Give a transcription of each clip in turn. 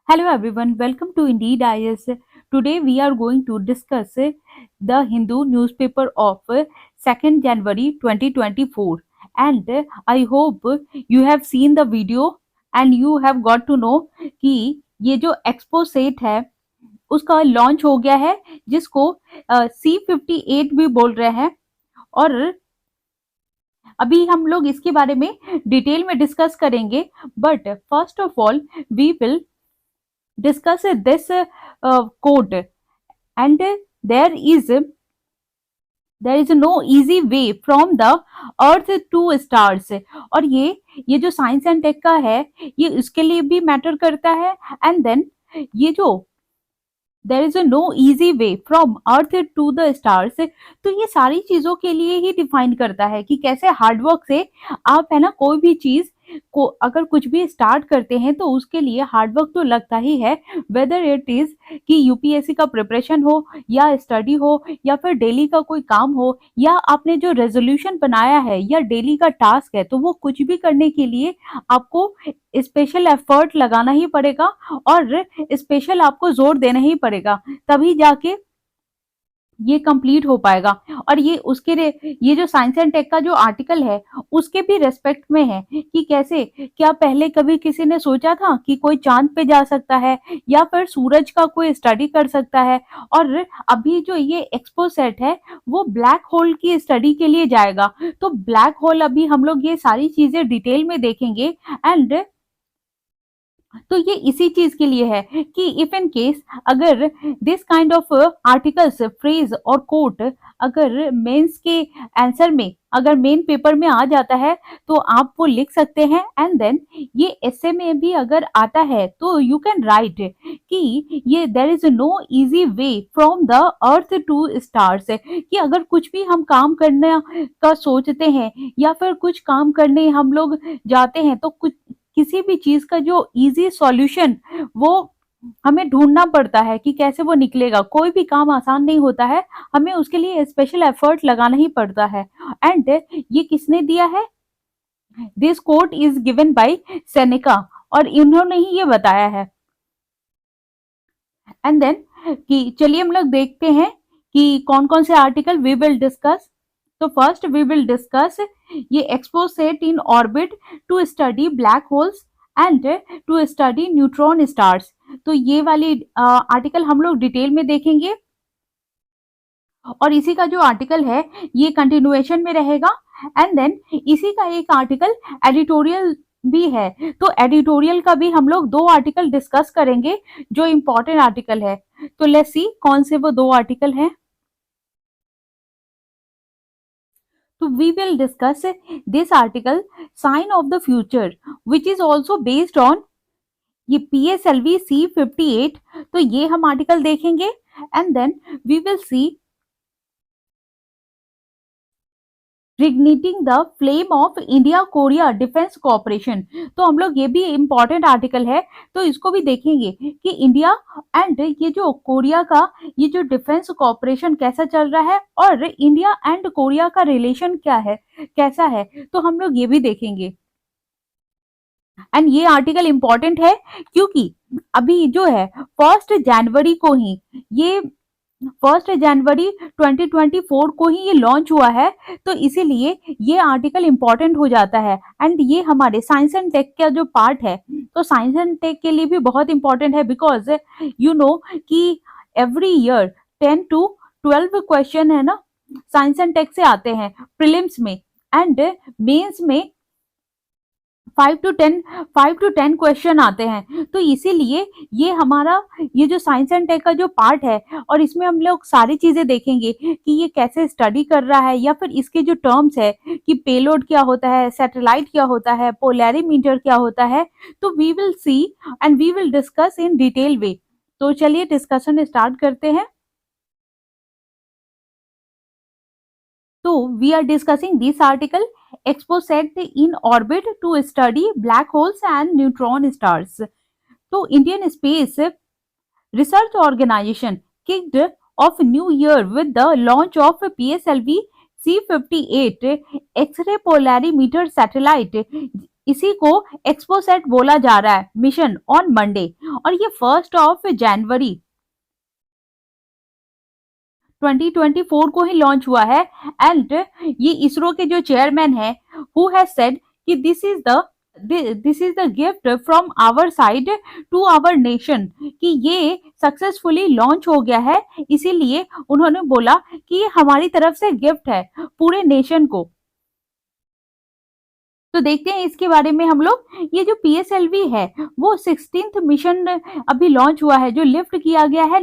Hello everyone, welcome to Indeed IS. Today we are going to discuss the Hindu newspaper of 2nd January 2024 and I hope you have seen the video and you have got to know कि ये जो expo set है उसका launch हो गया है जिसको C58 भी बोल रहे हैं और अभी हम लोग इसके बारे में डिटेल में डिस्कस करेंगे but first of all we will discuss this quote and there is no easy way from the earth to stars और ये जो साइंस एंड टेक का है ये इसके लिए भी मैटर करता है एंड देन ये जो there is no easy way from earth to the stars तो ये सारी चीजों के लिए ही डिफाइन करता है कि कैसे हार्डवर्क से आप है ना कोई भी चीज को अगर कुछ भी स्टार्ट करते हैं तो उसके लिए हार्डवर्क तो लगता ही है वेदर इट इज कि यूपीएससी का प्रिपरेशन हो या स्टडी हो या फिर डेली का कोई काम हो या आपने जो रेजोल्यूशन बनाया है या डेली का टास्क है तो वो कुछ भी करने के लिए आपको स्पेशल एफर्ट लगाना ही पड़ेगा और स्पेशल आपको जोर देना ही पड़ेगा तभी जाके ये कंप्लीट हो पाएगा और ये जो साइंस एंड टेक का जो आर्टिकल है उसके भी रेस्पेक्ट में है कि कैसे क्या पहले कभी किसी ने सोचा था कि कोई चांद पे जा सकता है या फिर सूरज का कोई स्टडी कर सकता है और अभी जो ये एक्सपो सेट है वो ब्लैक होल की स्टडी के लिए जाएगा तो ब्लैक होल अभी हम लोग ये सारी चीजें डिटेल में देखेंगे एंड तो ये इसी चीज के लिए है कि इफ इन केस अगर this kind of articles phrase और कोट अगर मेंस के आंसर में अगर मेन पेपर में आ जाता है तो आप वो लिख सकते हैं एंड देन ये एसे में भी अगर आता है तो यू कैन राइट कि ये there is no easy way from the earth to stars कि अगर कुछ भी हम काम करने का सोचते हैं या फिर कुछ काम करने हम लोग जाते हैं तो कुछ किसी भी चीज का जो इजी सॉल्यूशन वो हमें ढूंढना पड़ता है कि कैसे वो निकलेगा कोई भी काम आसान नहीं होता है हमें उसके लिए स्पेशल एफर्ट लगाना ही पड़ता है एंड ये किसने दिया है this quote is given by Seneca और इन्होंने ही ये बताया है एंड देन कि चलिए हम लोग देखते हैं कि कौन कौन से आर्टिकल वी विल डिस्कस तो फर्स्ट वी विल डिस्कस ये XPoSat in orbit to study black holes and to study neutron stars तो ये वाली आर्टिकल हम लोग डिटेल में देखेंगे और इसी का जो आर्टिकल है ये कंटिन्यूएशन में रहेगा एंड देन इसी का एक आर्टिकल एडिटोरियल भी है तो एडिटोरियल का भी हम लोग दो आर्टिकल डिस्कस करेंगे जो इम्पोर्टेंट आर्टिकल है तो लेट्स सी कौन से वो दो आर्टिकल हैं So we will discuss this article sign of the future which is also based on ये PSLV C58 तो ये हम आर्टिकल देखेंगे and then we will see reigniting the flame of India Korea defence cooperation तो हम लोग ये भी इम्पोर्टेंट आर्टिकल है तो इसको भी देखेंगे कि इंडिया एंड ये जो कोरिया का ये जो डिफेंस कोऑपरेशन कैसा चल रहा है और इंडिया एंड कोरिया का रिलेशन क्या है कैसा है तो हम लोग ये भी देखेंगे एंड ये आर्टिकल इम्पोर्टेंट है क्योंकि अभी जो है 1 जनवरी को ही ये 1 जनवरी 2024 को ही ये लॉन्च हुआ है तो इसीलिए ये आर्टिकल इम्पोर्टेंट हो जाता है एंड ये हमारे साइंस एंड टेक का जो पार्ट है तो साइंस एंड टेक के लिए भी बहुत इंपॉर्टेंट है बिकॉज यू नो कि एवरी ईयर 10 to 12 क्वेश्चन है ना साइंस एंड टेक से आते हैं प्रीलिम्स में एंड मेंस में 5 to 10 क्वेश्चन आते हैं तो इसीलिए ये हमारा ये जो साइंस एंड टेक का जो पार्ट है और इसमें हम लोग सारी चीजें देखेंगे कि ये कैसे स्टडी कर रहा है या फिर इसके जो टर्म्स है कि पेलोड क्या होता है सैटेलाइट क्या होता है पोलैरिमीटर क्या होता है तो we will see and we will discuss in detail way तो चलिए डिस्कशन स्टार्ट करते हैं तो we are discussing this article XPoSat in orbit to study black holes and neutron stars तो Indian space research organisation kicked off new year with the launch of PSLV C58 X-ray polarimeter satellite इसी को XPoSat बोला जा रहा है mission on Monday, और ये 1 जनवरी 2024 को ही लॉन्च हुआ है। एंड ये इसरो के जो चेयरमैन है हु हैज सेड कि this is the gift from our side to our nation, कि ये सक्सेसफुली लॉन्च हो गया है, इसीलिए उन्होंने बोला कि ये हमारी तरफ से गिफ्ट है पूरे नेशन को। तो देखते हैं इसके बारे में हम लोग। ये जो पीएसएलवी है वो 16th मिशन अभी लॉन्च हुआ है, जो लिफ्ट किया गया है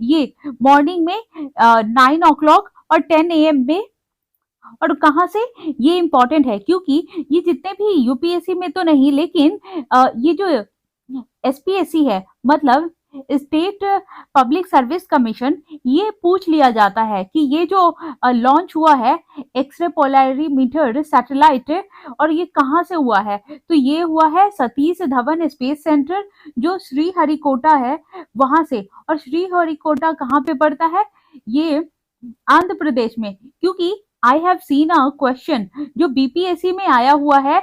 ये मॉर्निंग में 9 o'clock और 10 AM में। और कहाँ से ये इंपॉर्टेंट है, क्योंकि ये जितने भी यूपीएससी में तो नहीं, लेकिन ये जो एसपीएससी है, मतलब स्टेट पब्लिक सर्विस कमीशन, ये पूछ लिया जाता है कि ये जो लॉन्च हुआ है एक्सरे पोलैरिमीटर सैटेलाइट, और ये कहाँ से हुआ है, तो ये हुआ है सतीश धवन स्पेस सेंटर जो श्रीहरिकोटा है वहां से। और श्रीहरिकोटा कहाँ पे पड़ता है, ये आंध्र प्रदेश में। क्योंकि I have seen a question जो बीपीएससी में आया हुआ है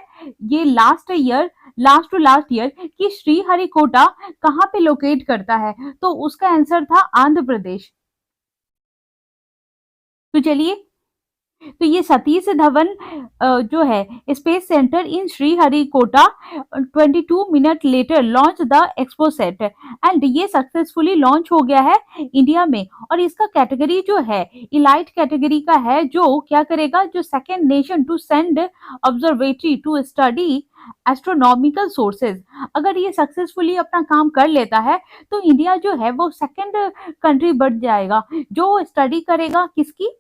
ये लास्ट टू लास्ट ईयर, कि श्रीहरिकोटा कहाँ पे लोकेट करता है, तो उसका आंसर था आंध्र प्रदेश। तो चलिए, तो ये सतीश धवन जो है space centre in Sriharikota 22 minute later launch the XPoSat, and ये सक्सेसफुली लॉन्च हो गया है इंडिया में। और इसका कैटेगरी जो है इलाइट कैटेगरी का है, जो क्या करेगा, जो second nation to send observatory to study astronomical sources. अगर ये सक्सेसफुली अपना काम कर लेता है तो इंडिया जो है वो सेकेंड कंट्री बढ़ जाएगा जो स्टडी करेगा किसकी,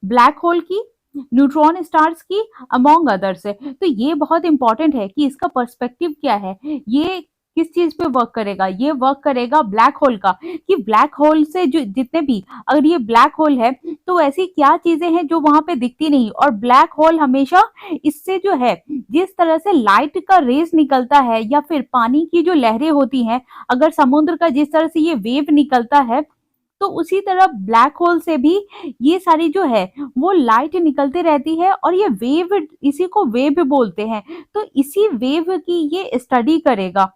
ब्लैक होल की, न्यूट्रॉन स्टार्स की, अमोंग अदर्स है। तो ये बहुत इंपॉर्टेंट है कि इसका पर्सपेक्टिव क्या है, ये किस चीज पे वर्क करेगा, ये वर्क करेगा ब्लैक होल का, कि ब्लैक होल से जो जितने भी, अगर ये ब्लैक होल है तो ऐसी क्या चीजें हैं जो वहां पे दिखती नहीं। और ब्लैक होल हमेशा इससे जो है, जिस तरह से लाइट का रेस निकलता है या फिर पानी की जो लहरें होती हैं, अगर समुद्र का जिस तरह से ये वेव निकलता है, तो उसी तरह ब्लैक होल से भी ये सारी जो है वो लाइट निकलती रहती है, और ये वेव, इसी को वेव बोलते हैं। तो इसी वेव की ये स्टडी करेगा,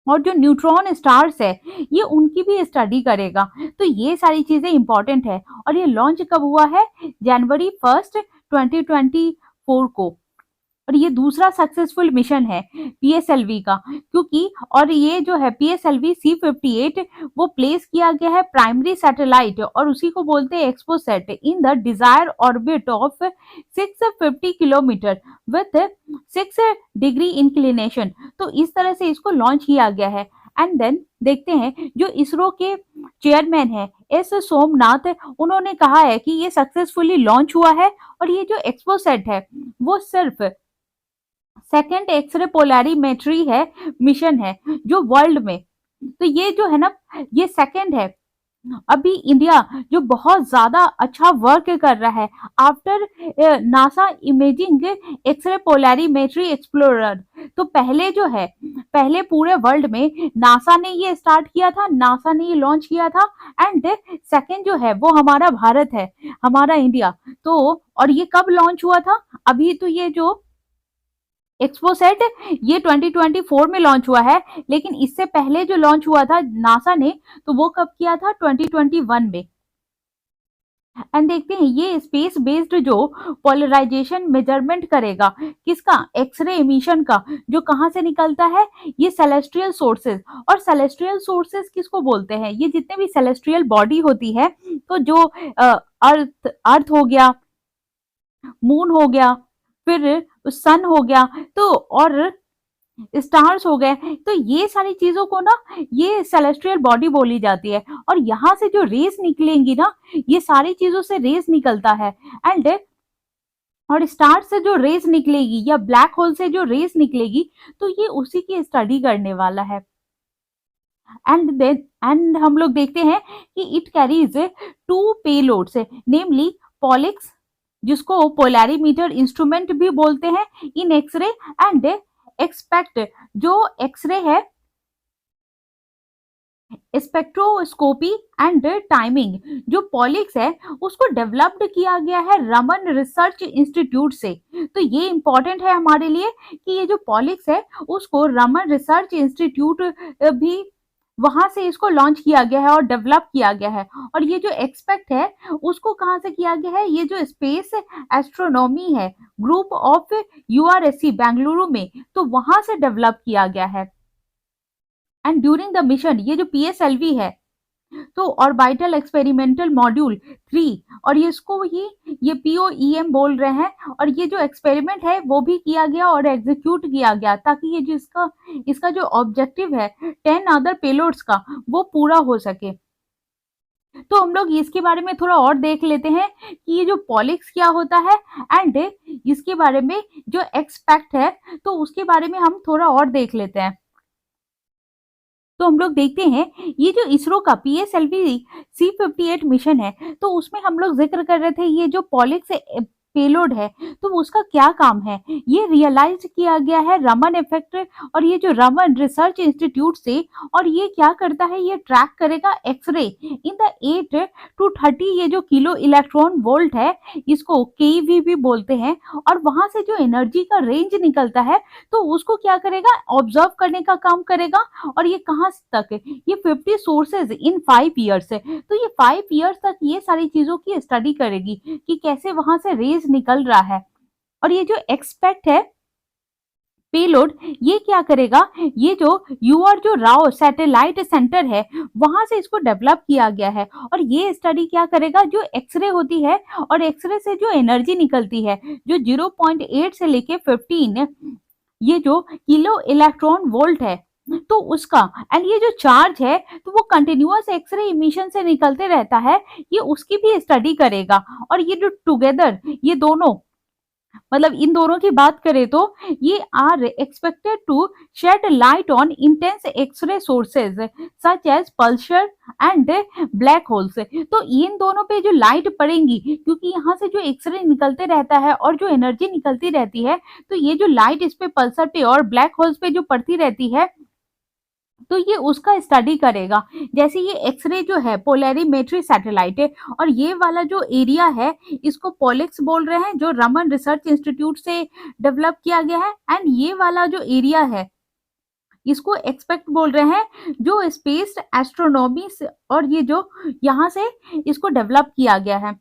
और जो न्यूट्रॉन स्टार्स है ये उनकी भी स्टडी करेगा। तो ये सारी चीजें इंपॉर्टेंट है। और ये लॉन्च कब हुआ है, जनवरी 1 2024 को। और ये दूसरा सक्सेसफुल मिशन है पीएसएलवी का, क्योंकि और ये जो है पीएसएलवी C58 वो प्लेस किया गया है प्राइमरी सैटेलाइट, और उसी को बोलते हैं XPoSat, in the desire orbit of 650 kilometre with 6 degree inclination. तो इस तरह से इसको लॉन्च किया गया है। एंड देन देखते हैं जो इसरो के चेयरमैन है एस सोमनाथ, उन्होंने कहा है कि ये सक्सेसफुली लॉन्च हुआ है, और ये जो एक्सपोसेट है वो सिर्फ सेकेंड एक्सरे पोलैरिमेट्री है मिशन है जो वर्ल्ड में। तो ये जो है ना, ये सेकेंड है। अभी इंडिया जो बहुत ज्यादा अच्छा वर्क कर रहा है after NASA imaging X ray polarimetry explorer. तो पहले जो है, पहले पूरे वर्ल्ड में नासा ने ये स्टार्ट किया था, नासा ने ये लॉन्च किया था। एंड सेकेंड जो है वो हमारा भारत है, हमारा इंडिया। तो और ये कब लॉन्च हुआ था, अभी तो ये जो एक्सपोसेट ये 2024 में लॉन्च हुआ है, लेकिन इससे पहले जो लॉन्च हुआ था नासा ने, तो वो कब किया था, 2021 में। एंड देखते हैं ये स्पेस बेस्ड जो पोलराइजेशन मेजरमेंट करेगा किसका, एक्सरे एमिशन का, जो कहां से निकलता है, ये सेलेस्ट्रियल सोर्सेज। और सेलेस्ट्रियल सोर्सेज किसको बोलते हैं, ये जितने भी सेलेस्ट्रियल बॉडी होती है, तो जो अर्थ हो गया, मून हो गया, फिर सन हो गया, तो और स्टार्स हो गए, तो ये सारी चीजों को ना ये सेलेस्ट्रियल बॉडी बोली जाती है। और यहाँ से जो रेस निकलेंगी ना, ये सारी चीजों से रेस निकलता है। एंड और स्टार से जो रेस निकलेगी या ब्लैक होल से जो रेस निकलेगी, तो ये उसी की स्टडी करने वाला है। एंड हम लोग देखते हैं कि इट कैरीज 2 पेलोड्स, नेमली पॉलिक्स, जिसको पोलैरिमीटर इंस्ट्रूमेंट भी बोलते हैं इन एक्सरे, एंड एक्सपेक्ट जो एक्सरे है, स्पेक्ट्रोस्कोपी एंड टाइमिंग। जो पॉलिक्स है उसको डेवलप्ड किया गया है रमन रिसर्च इंस्टीट्यूट से। तो ये इंपॉर्टेंट है हमारे लिए कि ये जो पॉलिक्स है उसको रमन रिसर्च इंस्टीट्यूट भी वहां से इसको लॉन्च किया गया है और डेवलप किया गया है। और ये जो एक्सपेक्ट है उसको कहाँ से किया गया है, ये जो स्पेस एस्ट्रोनॉमी है ग्रुप ऑफ यूआरएससी बेंगलुरु में, तो वहां से डेवलप किया गया है। एंड ड्यूरिंग द मिशन ये जो पीएसएलवी है तो ऑर्बिटल एक्सपेरिमेंटल मॉड्यूल 3, और ये इसको ये पीओईएम बोल रहे हैं, और ये जो एक्सपेरिमेंट है वो भी किया गया और एग्जीक्यूट किया गया ताकि ये जो इसका जो ऑब्जेक्टिव है 10 अदर पेलोड्स का वो पूरा हो सके। तो हम लोग इसके बारे में थोड़ा और देख लेते हैं कि ये जो पॉलिक्स क्या होता है एंड इसके बारे में जो एक्सपेक्ट है तो उसके बारे में हम थोड़ा और देख लेते हैं। तो हम लोग देखते हैं ये जो इसरो का पीएसएलवी C58 मिशन है तो उसमें हम लोग जिक्र कर रहे थे ये जो पॉलिक्स पेलोड है तो उसका क्या काम है, ये रियलाइज किया गया है रमन इफेक्ट और ये जो रमन रिसर्च इंस्टीट्यूट से। और ये क्या करता है, ये ट्रैक करेगा एक्सरे इन द 8 to 30 ये जो किलो इलेक्ट्रॉन वोल्ट है इसको केवी भी बोलते हैं, और वहां से जो एनर्जी का रेंज निकलता है तो उसको क्या करेगा, ऑब्जर्व करने का काम करेगा। और ये कहाँ तक है, ये 50 सोर्सेज इन 5 ईयर्स है। तो ये 5 ईयर्स तक ये सारी चीजों की स्टडी करेगी कि कैसे वहां से रेज निकल रहा है। और ये जो एक्सपेक्ट है पेलोड ये क्या करेगा, ये जो यूआर जो राव सैटेलाइट सेंटर है वहां से इसको डेवलप किया गया है। और ये स्टडी क्या करेगा, जो एक्सरे होती है और एक्सरे से जो एनर्जी निकलती है जो 0.8 से लेके 15 ये जो किलो इलेक्ट्रॉन वोल्ट है तो उसका, एंड ये जो चार्ज है तो वो कंटिन्यूअस एक्सरे इमिशन से निकलते रहता है, ये उसकी भी स्टडी करेगा। और ये जो टुगेदर ये दोनों मतलब इन दोनों की बात करें तो ये are expected to shed light on intense X-ray sources such as pulsar and black holes. तो इन दोनों पे जो लाइट पड़ेंगी क्योंकि यहाँ से जो एक्सरे निकलते रहता है और जो एनर्जी निकलती रहती है तो ये जो लाइट इस पे पल्सर पे और ब्लैक होल्स पे जो पड़ती रहती है तो ये उसका स्टडी करेगा। जैसे ये एक्सरे जो है पोलैरिमेट्री सैटेलाइट है और ये वाला जो एरिया है इसको पॉलिक्स बोल रहे हैं जो रमन रिसर्च इंस्टीट्यूट से डेवलप किया गया है। एंड ये वाला जो एरिया है इसको एक्सपेक्ट बोल रहे हैं जो स्पेस एस्ट्रोनॉमी और ये जो यहाँ से इसको डेवलप किया गया है।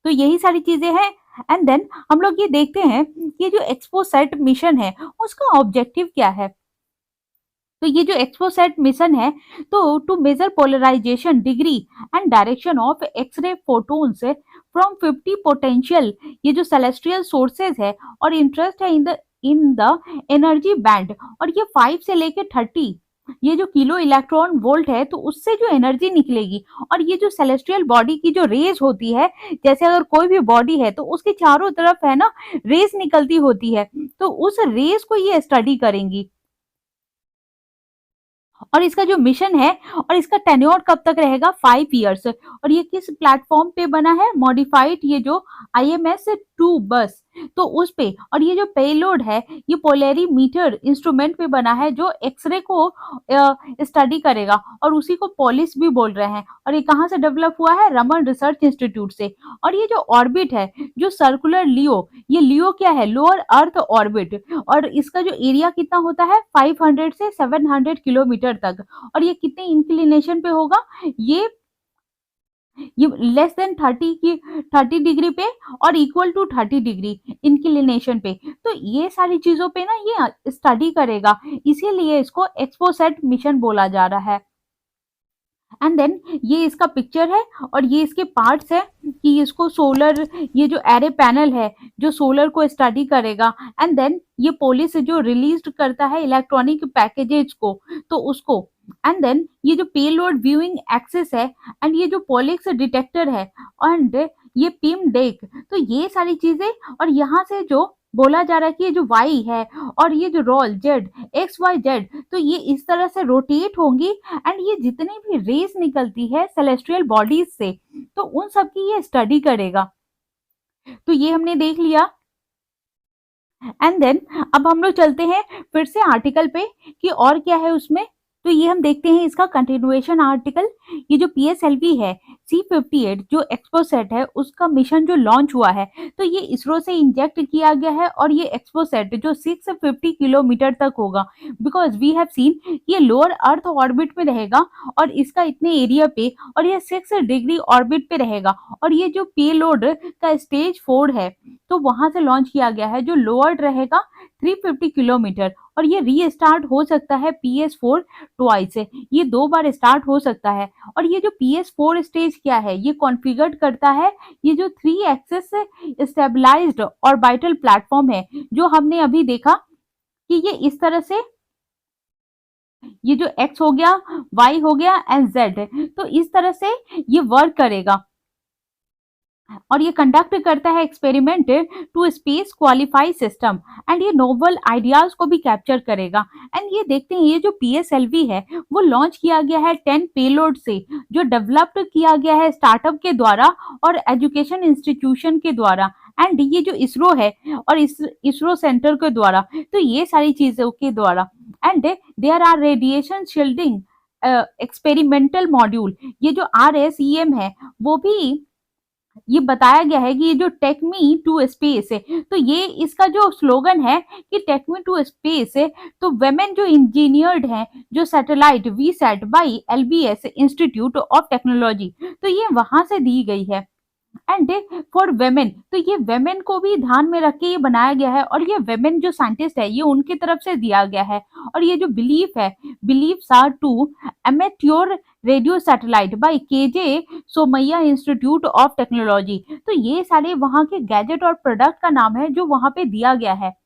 तो यही सारी चीजें हैं। एंड देन हम लोग ये देखते हैं कि जो एक्सपोसैट मिशन है उसका ऑब्जेक्टिव क्या है। तो ये जो एक्सपोसैट मिशन है तो to measure polarization degree and direction of X-ray photons from 50 potential ये जो सेलेस्टियल सोर्सेज है और इंटरेस्ट है इन द एनर्जी बैंड। और ये 5 से लेके 30 ये जो किलो इलेक्ट्रॉन वोल्ट है तो उससे जो एनर्जी निकलेगी और ये जो सेलेस्टियल बॉडी की जो रेज होती है, जैसे अगर कोई भी बॉडी है तो उसके चारों तरफ है ना रेज निकलती होती है, तो उस रेज को ये स्टडी करेंगी। और इसका जो मिशन है और इसका टेन्योर कब तक रहेगा, 5 ईयर्स। और ये किस प्लेटफॉर्म पे बना है, मॉडिफाइड ये जो IMS-2 बस तो उस पे। और ये जो पेलोड है ये पोलैरीमीटर इंस्ट्रूमेंट पे बना है जो एक्सरे को स्टडी करेगा और उसी को पॉलिस भी बोल रहे हैं। और ये कहाँ से डेवलप हुआ है, रमन रिसर्च इंस्टीट्यूट से। और ये जो ऑर्बिट है जो सर्कुलर लियो, ये लियो क्या है, लोअर अर्थ ऑर्बिट, और इसका जो एरिया कितना होता है 500 से 700 किलोमीटर तक। और ये कितने इंक्लिनेशन पे होगा, ये लेस देन 30 डिग्री पे और इक्वल टू 30 डिग्री इंक्लिनेशन पे। तो ये सारी चीजों पे ना ये स्टडी करेगा, इसीलिए इसको एक्सपोसैट मिशन बोला जा रहा है। एंड देन ये इसका पिक्चर है और ये इसके पार्ट्स है कि इसको सोलर ये जो एरे पैनल है जो सोलर को स्टडी करेगा। एंड देन ये पोलिस जो रिलीज करता है इलेक्ट्रॉनिक पैकेजेस को तो उसको। एंड देन ये जो पेलोड व्यूइंग एक्सेस है एंड ये जो पॉलिक्स डिटेक्टर है एंड ये पिम डेक, तो ये सारी चीजें। और यहाँ से जो बोला जा रहा है कि ये जो वाई है और ये जो रोल जेड XYZ तो ये इस तरह से रोटेट होंगी एंड ये जितनी भी रेस निकलती है सेलेस्टियल बॉडीज से तो उन सब की ये स्टडी करेगा। तो ये हमने देख लिया। एंड देन अब हम लोग चलते हैं फिर से आर्टिकल पे कि और क्या है उसमें। तो ये हम देखते हैं इसका कंटिन्यूएशन आर्टिकल। ये जो पीएसएलवी है C-58 जो एक्सपोसेट है उसका मिशन जो लॉन्च हुआ है, तो ये इसरो से इंजेक्ट किया गया है और ये एक्सपोसेट जो 650 किलोमीटर तक होगा, बिकॉज वी हैव सीन ये लोअर अर्थ ऑर्बिट में रहेगा और इसका इतने एरिया पे, और ये 6 डिग्री ऑर्बिट पे रहेगा। और ये जो पेलोड का स्टेज 4 है तो वहां से लॉन्च किया गया है, जो लोअर रहेगा 350 किलोमीटर, और ये रीस्टार्ट हो सकता है PS4 ट्वाइस, ये 2 बार स्टार्ट हो सकता है। और ये जो PS4 स्टेज क्या है, ये कॉन्फ़िगर करता है ये जो 3 एक्सिस स्टेबलाइज्ड ऑर्बिटल प्लेटफॉर्म है, जो हमने अभी देखा कि ये इस तरह से, ये जो X हो गया, Y हो गया एंड Z, तो इस तरह से ये वर्क करेगा। और ये कंडक्ट करता है experiment to space qualify system, and ये नोवल आइडियाज को भी कैप्चर करेगा। एंड ये देखते हैं ये जो पीएसएलवी है वो लॉन्च किया गया है 10 पेलोड से, जो डेवलप्ड किया गया है स्टार्टअप के द्वारा और एजुकेशन इंस्टीट्यूशन के द्वारा, एंड ये जो इसरो है और इसरो सेंटर के द्वारा, तो ये सारी चीजों के द्वारा। And there are radiation shielding experimental module, ये जो RSEM है वो भी ये बताया गया है कि ये जो टेक मी टू स्पेस है, तो ये इसका जो स्लोगन है कि टेक मी टू स्पेस है, तो वेमेन जो इंजीनियर्ड हैं जो satellite WeSat by LBS institute of technology, तो ये वहां से दी गई है। एंड फॉर वेमेन, तो ये वेमेन को भी ध्यान में रख के ये बनाया गया है, और ये वेमेन जो साइंटिस्ट है ये उनकी तरफ से दिया गया है। और ये जो बिलीफ है, believes are two amateur radio satellite by KJ Somaiya institute of technology, तो ये सारे वहां के गैजेट और प्रोडक्ट का नाम है जो वहां पे दिया गया है।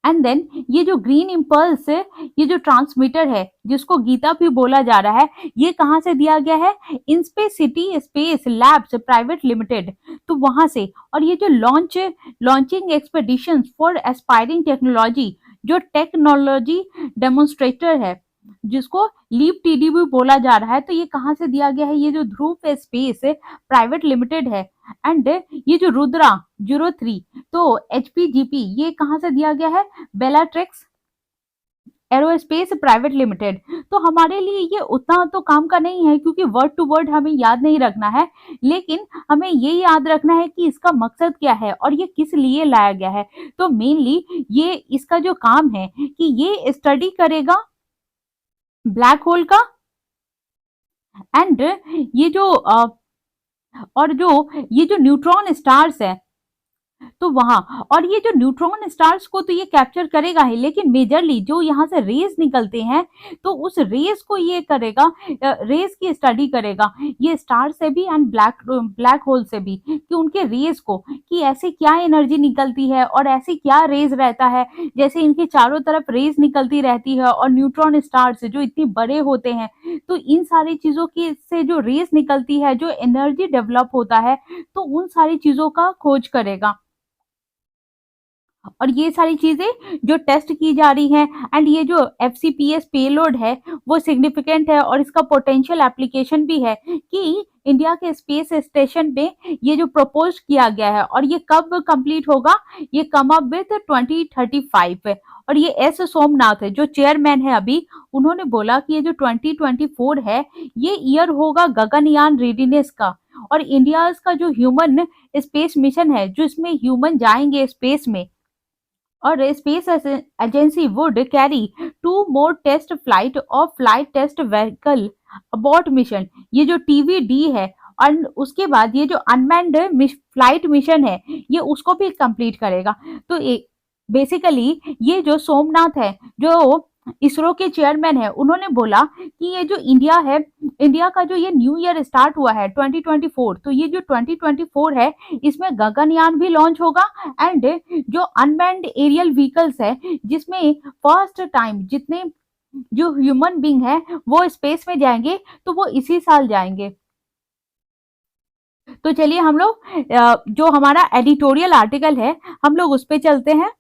एंड देन ये जो ग्रीन इम्पल्स, ये जो ट्रांसमीटर है जिसको गीता भी बोला जा रहा है, ये कहाँ से दिया गया है, INSPACe city space labs private limited, तो वहां से। और ये जो launching expedition for aspiring technology, जो टेक्नोलॉजी डेमोन्स्ट्रेटर है जिसको लीप TD भी बोला जा रहा है, तो ये कहाँ से दिया गया है, ये जो ध्रुव स्पेस प्राइवेट लिमिटेड है। एंड ये जो रुद्रा 03, तो HPGP, ये कहाँ से दिया गया है, बेलाट्रिक्स एरोस्पेस प्राइवेट लिमिटेड। तो हमारे लिए ये उतना तो काम का नहीं है क्योंकि वर्ड टू वर्ड हमें याद नहीं रखना है, लेकिन हमें ये याद रखना है कि इसका मकसद क्या है और ये किस लिए लाया गया है। तो मेनली ये इसका जो काम है कि ये स्टडी करेगा ब्लैक होल का, एंड ये जो और जो ये जो न्यूट्रॉन स्टार्स है तो वहां, और ये जो न्यूट्रॉन स्टार्स को तो ये कैप्चर करेगा ही, लेकिन मेजरली जो यहाँ से रेज निकलते हैं तो उस रेज को ये करेगा, रेज की स्टडी करेगा ये स्टार से भी एंड ब्लैक होल से भी, कि उनके रेज को, कि ऐसे क्या एनर्जी निकलती है और ऐसे क्या रेज रहता है, जैसे इनके चारों तरफ रेज निकलती रहती है और न्यूट्रॉन स्टार्स जो इतने बड़े होते हैं, तो इन सारी चीजों की से जो रेज निकलती है, जो एनर्जी डेवलप होता है, तो उन सारी चीजों का खोज करेगा। और ये सारी चीजें जो टेस्ट की जा रही हैं, एंड ये जो FCPS पेलोड है वो सिग्निफिकेंट है, और इसका पोटेंशियल एप्लीकेशन भी है कि इंडिया के स्पेस स्टेशन पे ये जो प्रपोज किया गया है, और ये कब कंप्लीट होगा, ये कम अप विथ 2035 है। और ये S सोमनाथ है जो चेयरमैन है अभी, उन्होंने बोला कि ये जो 2024 है ये ईयर होगा गगनयान रेडीनेस का, और इंडिया का जो ह्यूमन स्पेस मिशन है, जो इसमें ह्यूमन जाएंगे स्पेस में, और space agency would carry 2 more test flight और flight test vehicle abort mission, ये जो TVD है, और उसके बाद ये जो अनमैन्ड फ्लाइट मिशन है ये उसको भी कंप्लीट करेगा। तो बेसिकली ये जो सोमनाथ है जो इसरो के चेयरमैन है, उन्होंने बोला कि ये जो इंडिया है, इंडिया का जो ये न्यू ईयर स्टार्ट हुआ है 2024, तो ये जो 2024 है इसमें गगनयान भी लॉन्च होगा, एंड जो अनमैन्ड एरियल व्हीकल्स है जिसमें फर्स्ट टाइम जितने जो ह्यूमन बींग है वो स्पेस में जाएंगे, तो वो इसी साल जाएंगे। तो चलिए हम लोग जो हमारा एडिटोरियल आर्टिकल है हम लोग उस पे चलते हैं।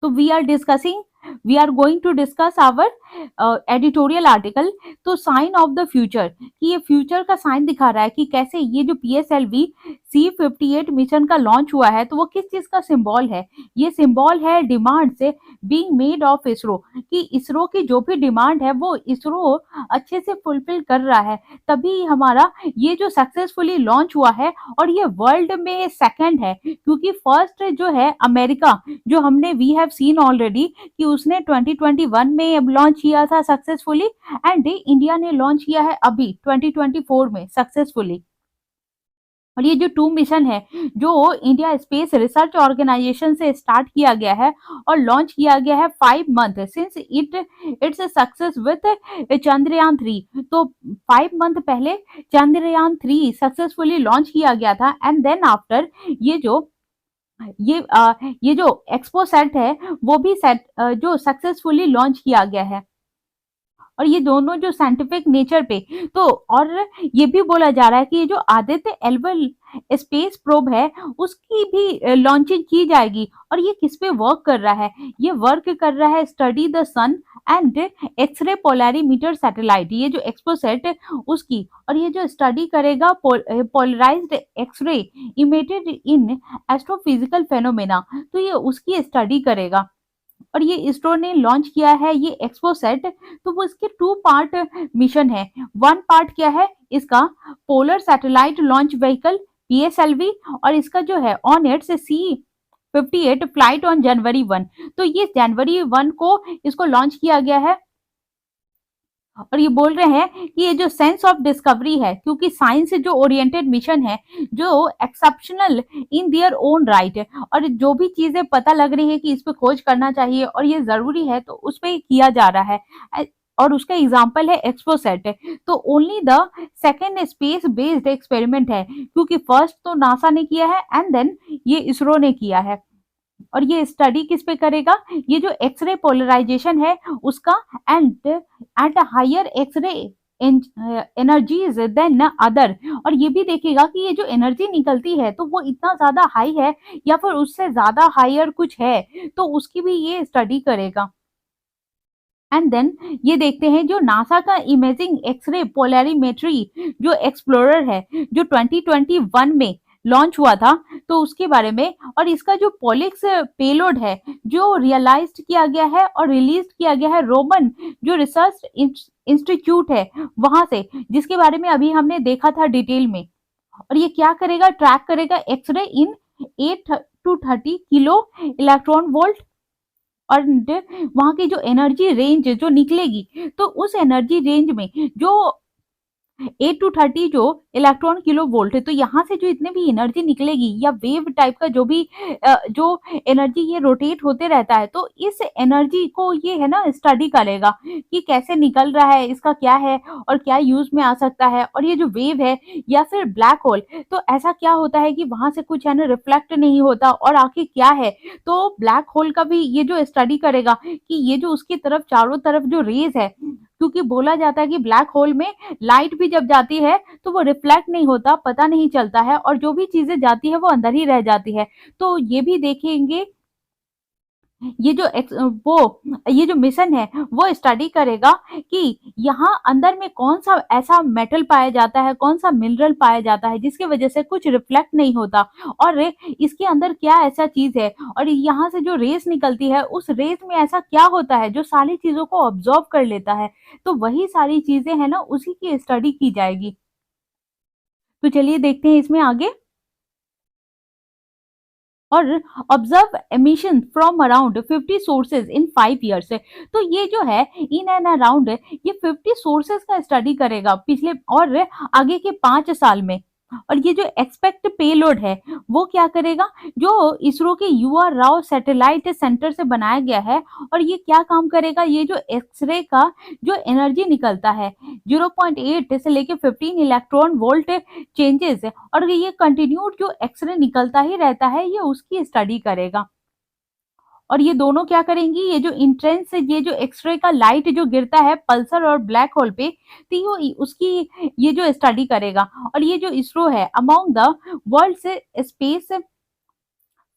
तो we are going to discuss our editorial article, तो साइन ऑफ द फ्यूचर, कि ये फ्यूचर का साइन दिखा रहा है कि कैसे ये जो PSLV C-58 मिशन का लॉन्च हुआ है, तो वो किस चीज का सिंबल है। ये सिंबल है डिमांड से बीइंग मेड ऑफ इसरो, कि इसरो की जो भी डिमांड है वो इसरो अच्छे से फुलफिल कर रहा है, तभी हमारा ये जो सक्सेसफुली लॉन्च हुआ है। और ये वर्ल्ड में सेकंड है, क्योंकि फर्स्ट जो है अमेरिका, जो हमने वी हैव सीन ऑलरेडी कि उसने 2021 में लॉन्च किया था सक्सेसफुली, एंड इंडिया ने लॉन्च किया है अभी 2024 में सक्सेसफुली। और ये जो 2 मिशन है जो इंडिया स्पेस रिसर्च ऑर्गेनाइजेशन से स्टार्ट किया गया है और लॉन्च किया गया है 5 month since its success with Chandrayaan 3, तो 5 मंथ पहले चंद्रयान 3 सक्सेसफुली लॉन्च किया गया था। एंड देन आफ्टर ये जो एक्सपो सेट है वो भी सेट जो सक्सेसफुली लॉन्च किया गया है। और ये दोनों जो साइंटिफिक नेचर पे, तो और ये भी बोला जा रहा है कि ये जो आदित्य एल1 स्पेस प्रोब है उसकी भी लॉन्चिंग की जाएगी। और ये किस पे वर्क कर रहा है, ये वर्क कर रहा है study the sun and X-ray polarimeter satellite, ये जो एक्सपोसेट उसकी। और ये जो स्टडी करेगा polarized X-ray emitted in astrophysical phenomena, तो ये उसकी स्टडी करेगा। और ये इसरो ने लॉन्च किया है ये एक्सपोसेट, तो वो इसके 2 पार्ट मिशन है। 1 पार्ट क्या है इसका, polar satellite launch vehicle PSLV, और इसका जो है on it's C-58 flight on January 1, तो ये January 1 को इसको लॉन्च किया गया है। और ये बोल रहे हैं कि ये जो सेंस ऑफ डिस्कवरी है, क्योंकि साइंस से जो ओरिएंटेड मिशन है जो exceptional in their own right है, और जो भी चीजें पता लग रही है कि इस पे खोज करना चाहिए और ये जरूरी है, तो उस पे किया जा रहा है। और उसका एग्जाम्पल है एक्सपोसेट, तो only the second space based experiment है, क्योंकि फर्स्ट तो नासा ने किया है एंड देन ये इसरो ने किया है। और ये स्टडी किस पे करेगा, ये जो एक्सरे पोलराइजेशन है उसका, and at higher X-ray energies than other. और ये भी देखेगा कि ये जो एनर्जी निकलती है तो वो इतना ज्यादा हाई है या फिर उससे ज्यादा हायर कुछ है, तो उसकी भी ये स्टडी करेगा। एंड देन ये देखते हैं जो नासा का इमेजिंग एक्सरे पोलैरिमेट्री जो एक्सप्लोरर है जो 2021 में लॉन्च हुआ था, तो उसके बारे में। और इसका जो पोलिक्स पेलोड है जो रियलाइज्ड किया गया है और रिलीज किया गया है रोमन जो रिसर्च इंस्टीट्यूट है वहां से, जिसके बारे में अभी हमने देखा था डिटेल में। और ये क्या करेगा, ट्रैक करेगा X-ray in 8 to 30 kilo electron volt, और वहां की जो एनर्जी रेंज जो निकलेगी, तो उस एनर्जी रेंज में जो 8 to 30 जो इलेक्ट्रॉन किलो वोल्ट है, तो यहाँ से जो इतने भी एनर्जी निकलेगी या वेव टाइप का जो भी जो एनर्जी ये रोटेट होते रहता है, तो इस एनर्जी को ये है ना स्टडी करेगा कि कैसे निकल रहा है, इसका क्या है और क्या यूज में आ सकता है। और ये जो वेव है या फिर ब्लैक होल, तो ऐसा क्या होता है कि वहां से कुछ है ना रिफ्लेक्ट नहीं होता और आखिर क्या है, तो ब्लैक होल का भी ये जो स्टडी करेगा कि ये जो उसकी तरफ चारों तरफ जो रेज है, क्योंकि बोला जाता है कि ब्लैक होल में लाइट भी जब जाती है तो वो रिफ्लेक्ट नहीं होता, पता नहीं चलता है, और जो भी चीजें जाती है वो अंदर ही रह जाती है। तो ये भी देखेंगे, ये जो ये जो मिशन है वो स्टडी करेगा कि यहाँ अंदर में कौन सा ऐसा मेटल पाया जाता है, कौन सा मिनरल पाया जाता है जिसकी वजह से कुछ रिफ्लेक्ट नहीं होता, और इसके अंदर क्या ऐसा चीज है, और यहाँ से जो रेस निकलती है उस रेस में ऐसा क्या होता है जो सारी चीजों को ऑब्जॉर्व कर लेता है। तो वही सारी चीजें है ना, उसी की स्टडी की जाएगी। तो चलिए देखते हैं इसमें आगे। और observe emission from around 50 sources in 5 years, तो ये जो है इन एंड अराउंड ये 50 सोर्सेज का स्टडी करेगा पिछले और आगे के 5 साल में। और ये जो एक्सपेक्ट पेलोड है वो क्या करेगा, जो इसरो के UR राव सैटेलाइट सेंटर से बनाया गया है, और ये क्या काम करेगा, ये जो एक्सरे का जो एनर्जी निकलता है 0.8 से लेके 15 इलेक्ट्रॉन वोल्ट चेंजेस, और ये कंटिन्यूड जो एक्सरे निकलता ही रहता है ये उसकी स्टडी करेगा। और ये दोनों क्या करेंगी, ये जो इंट्रेंस ये जो एक्सरे का लाइट जो गिरता है पल्सर और ब्लैक होल पे, तो ये उसकी ये जो स्टडी करेगा। और ये जो इसरो है अमॉन्ग द वर्ल्ड से स्पेस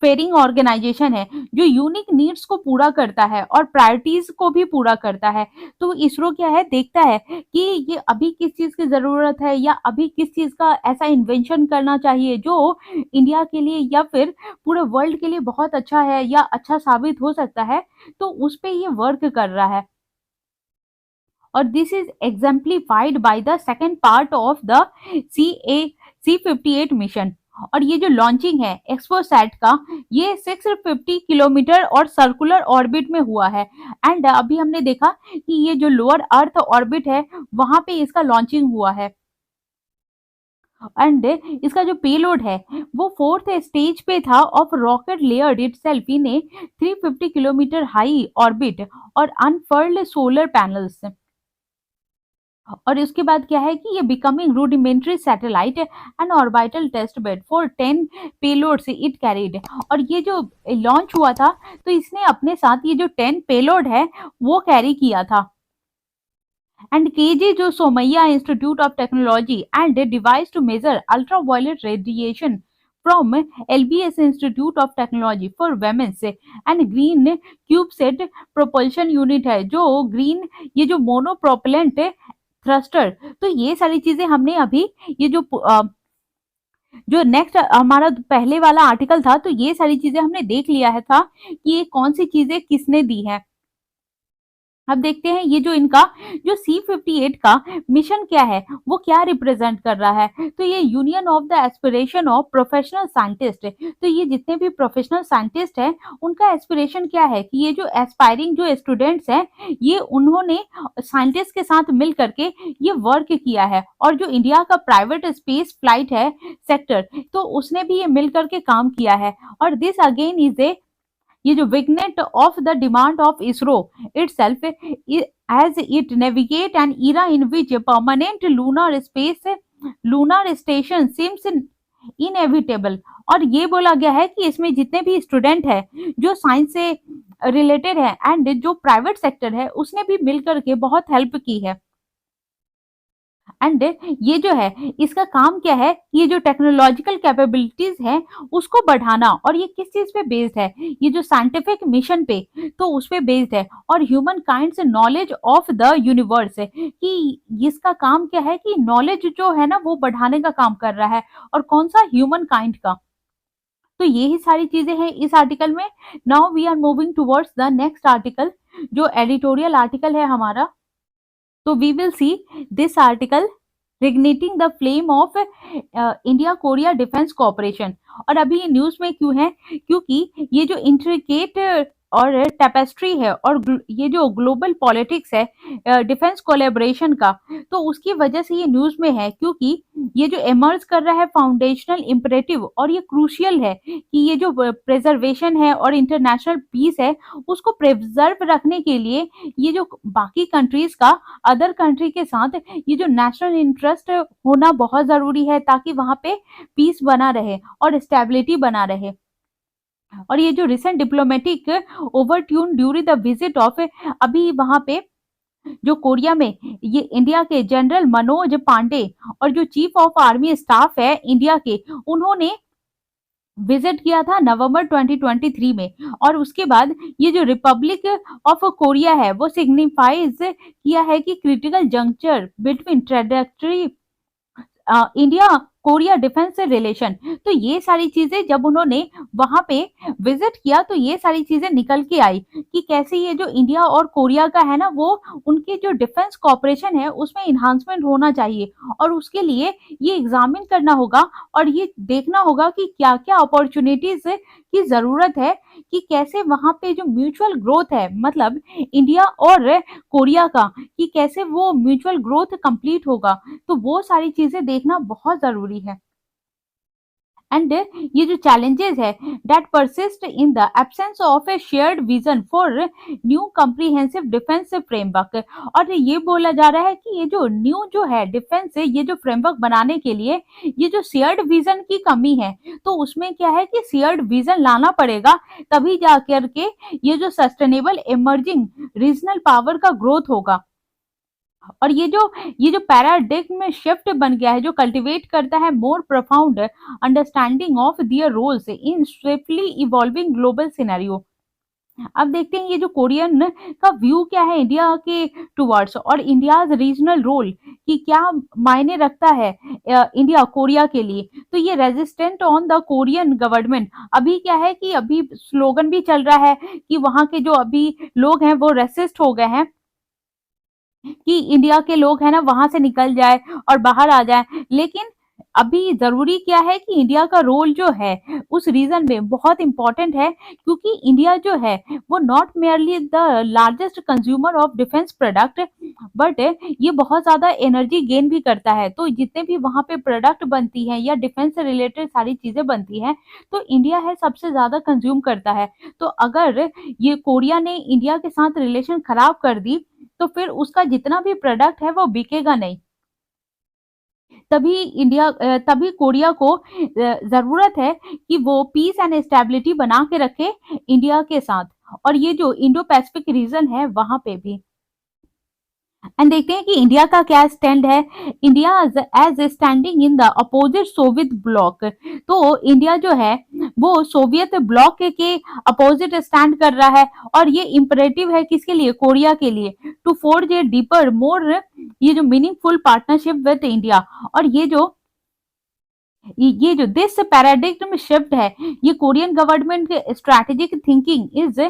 फेयरिंग ऑर्गेनाइजेशन है जो यूनिक नीड्स को पूरा करता है और प्रायोरिटीज को भी पूरा करता है। तो इसरो क्या है, देखता है कि ये अभी किस चीज की जरूरत है या अभी किस चीज का ऐसा इन्वेंशन करना चाहिए जो इंडिया के लिए या फिर पूरे वर्ल्ड के लिए बहुत अच्छा है या अच्छा साबित हो सकता है, तो उस पे ये वर्क कर रहा है। और this is exemplified by the second part of the C58 mission. और ये जो लॉन्चिंग है एक्सपोसैट का, ये 650 किलोमीटर और सर्कुलर ऑर्बिट में हुआ है। एंड अभी हमने देखा कि ये जो लोअर अर्थ ऑर्बिट है वहां पे इसका लॉन्चिंग हुआ है। एंड इसका जो पेलोड है वो फोर्थ स्टेज पे था of rocket layered itself in A 350 kilometre high orbit और अनफर्ल्ड सोलर पैनल्स। और उसके बाद क्या है कि ये becoming rudimentary satellite and orbital test bed for 10 payloads it carried. और ये जो लॉन्च हुआ था तो इसने अपने साथ ये जो 10 पेलोड है वो कैरी किया था। एंड केजे जो Somaiya institute of technology and device to measure ultraviolet radiation from LBS institute of technology for women's and green cubesat propulsion unit है जो ग्रीन, ये जो मोनोप्रोपेलेंट थ्रस्टर। तो ये सारी चीजें हमने अभी ये जो नेक्स्ट हमारा पहले वाला आर्टिकल था तो ये सारी चीजें हमने देख लिया है था कि ये कौन सी चीजें किसने दी है। अब देखते हैं ये जो इनका जो C58 का मिशन क्या है वो क्या रिप्रेजेंट कर रहा है। तो ये union of the aspiration of professional scientist. तो ये जितने भी प्रोफेशनल साइंटिस्ट हैं उनका एस्पिरेशन क्या है कि ये जो एस्पायरिंग जो स्टूडेंट्स हैं ये उन्होंने साइंटिस्ट के साथ मिल करके ये वर्क किया है। और जो इंडिया का प्राइवेट स्पेस फ्लाइट है सेक्टर, तो उसने भी ये मिल करके काम किया है। और दिस अगेन इज ए, ये जो vignette of the demand of ISRO itself as it navigate an era in which permanent lunar station seems inevitable। और ये बोला गया है कि इसमें जितने भी स्टूडेंट है जो साइंस से रिलेटेड है एंड जो प्राइवेट सेक्टर है उसने भी मिलकर के बहुत हेल्प की है। एंड ये जो है इसका काम क्या है, ये जो टेक्नोलॉजिकल कैपेबिलिटीज है उसको बढ़ाना। और ये किस चीज पे बेस्ड है, ये जो साइंटिफिक मिशन पे तो उस पे बेस्ड है। और human kind knowledge of the universe है कि इसका काम क्या है कि नॉलेज जो है ना वो बढ़ाने का काम कर रहा है। और कौन सा, ह्यूमन काइंड का। तो यही सारी चीजें हैं इस आर्टिकल में। Now we are moving towards the next article जो एडिटोरियल आर्टिकल है हमारा। तो we will see this article reigniting the flame of India Korea defence cooperation. और अभी ये न्यूज में क्यों है, क्योंकि ये जो इंट्रिकेट और टेपेस्ट्री है और ये जो ग्लोबल पॉलिटिक्स है डिफेंस कोलेबोरेशन का, तो उसकी वजह से ये न्यूज में है। क्योंकि ये जो एमर्ज कर रहा है फाउंडेशनल इम्परेटिव और ये क्रूशियल है कि ये जो प्रिजर्वेशन है और इंटरनेशनल पीस है उसको प्रिजर्व रखने के लिए ये जो बाकी कंट्रीज का अदर कंट्री के साथ ये जो नेशनल इंटरेस्ट होना बहुत जरूरी है ताकि वहां पे पीस बना रहे और स्टेबिलिटी बना रहे। और ये जो रिसेंट डिप्लोमेटिक ओवरट्यून ड्यूरिंग द विजिट ऑफ, अभी वहां पे जो कोरिया में ये इंडिया के जनरल मनोज पांडे और जो चीफ ऑफ आर्मी स्टाफ है इंडिया के, उन्होंने विजिट किया था नवंबर 2023 में। और उसके बाद ये जो रिपब्लिक ऑफ कोरिया है वो सिग्निफाइज किया है कि critical juncture between trajectory India Korea defence relation. तो ये सारी चीजें जब उन्होंने वहां पे विजिट किया तो ये सारी चीजें निकल के आई कि कैसे ये जो इंडिया और कोरिया का है ना वो उनके जो डिफेंस कॉपरेशन है उसमें इन्हांसमेंट होना चाहिए। और उसके लिए ये एग्जामिन करना होगा और ये देखना होगा कि क्या क्या अपॉर्चुनिटीज की जरूरत है, कि कैसे वहां पे जो म्यूचुअल ग्रोथ है मतलब इंडिया और कोरिया का, कि कैसे वो म्यूचुअल ग्रोथ कंप्लीट होगा। तो वो सारी चीजें देखना बहुत जरूरी है। एंड ये जो चैलेंजेस है that persist in the absence of A shared vision for new comprehensive defence framework. और ये बोला जा रहा है कि ये जो न्यू जो है डिफेंस ये जो फ्रेमवर्क बनाने के लिए ये जो शेयर्ड विजन की कमी है, तो उसमें क्या है कि शेयर्ड विजन लाना पड़ेगा तभी जाकर के ये जो सस्टेनेबल इमर्जिंग रीजनल पावर का ग्रोथ होगा। और ये जो पैराडिग्म में शिफ्ट बन गया है, जो कल्टीवेट करता है more profound understanding of their roles in swiftly evolving global scenario. अब देखते हैं ये जो कोरियन का व्यू क्या है इंडिया के टुवर्ड्स, और इंडियाज रीजनल रोल कि क्या मायने रखता है इंडिया कोरिया के लिए। तो ये resistant on the Korean government, अभी क्या है कि अभी स्लोगन भी चल रहा है कि वहाँ के जो अभी लोग हैं वो रेसिस्ट हो गए हैं कि इंडिया के लोग हैं ना वहां से निकल जाए और बाहर आ जाए। लेकिन अभी जरूरी क्या है कि इंडिया का रोल जो है उस रीजन में बहुत इंपॉर्टेंट है, क्योंकि इंडिया जो है वो not merely the largest consumer of defence product, but ये बहुत ज्यादा एनर्जी गेन भी करता है। तो जितने भी वहां पे प्रोडक्ट बनती हैं या डिफेंस से रिलेटेड सारी चीजें बनती हैं, तो इंडिया है सबसे ज्यादा कंज्यूम करता है। तो अगर ये कोरिया ने इंडिया के साथ रिलेशन खराब कर दी, तो फिर उसका जितना भी प्रोडक्ट है वो बिकेगा नहीं। तभी कोरिया को जरूरत है कि वो पीस एंड स्टेबिलिटी बना के रखे इंडिया के साथ, और ये जो इंडो पैसिफिक रीजन है वहां पे भी। एंड देखते हैं कि इंडिया का क्या स्टैंड है। India as standing in the opposite Soviet bloc, तो इंडिया जो है वो सोवियत ब्लॉक के अपोजिट स्टैंड कर रहा है, और ये इम्परेटिव है किसके लिए, कोरिया के लिए, टू फोर्ज ए डीपर मोर ये जो मीनिंगफुल पार्टनरशिप विद इंडिया। और ये जो दिस पैराडिग्म शिफ्ट है, ये कोरियन गवर्नमेंट के strategic thinking is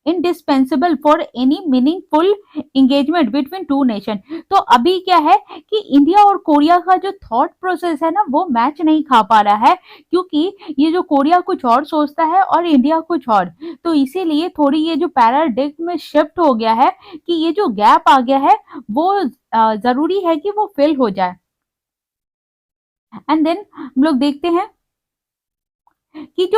indispensable for any meaningful engagement between two nation. तो अभी क्या है कि इंडिया और कोरिया का जो थॉट प्रोसेस है ना वो मैच नहीं खा पा रहा है, क्योंकि ये जो कोरिया कुछ और सोचता है और इंडिया कुछ और। तो इसीलिए थोड़ी ये जो पैराडिग्म में शिफ्ट हो गया है कि ये जो गैप आ गया है वो जरूरी है कि वो फिल हो जाए। एंड देन हम लोग देखते हैं कि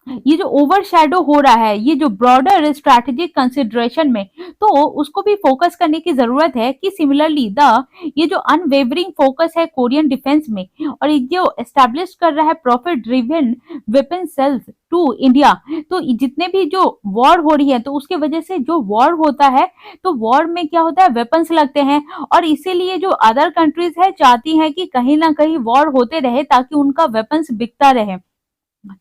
ये जो ओवरशैडो हो रहा है ये जो ब्रॉडर स्ट्रैटेजिक कंसिडरेशन में, तो उसको भी फोकस करने की जरूरत है कि सिमिलरली द ये जो अनवेवरिंग फोकस है कोरियन डिफेंस में, और ये जो एस्टेब्लिश कर रहा है profit driven weapon sales to India. तो जितने भी जो वॉर हो रही है, तो उसके वजह से जो वॉर होता है, तो वॉर में क्या होता है, वेपन्स लगते हैं, और इसीलिए जो अदर कंट्रीज है चाहती हैं कि कहीं ना कहीं वॉर होते रहे ताकि उनका वेपन्स बिकता रहे।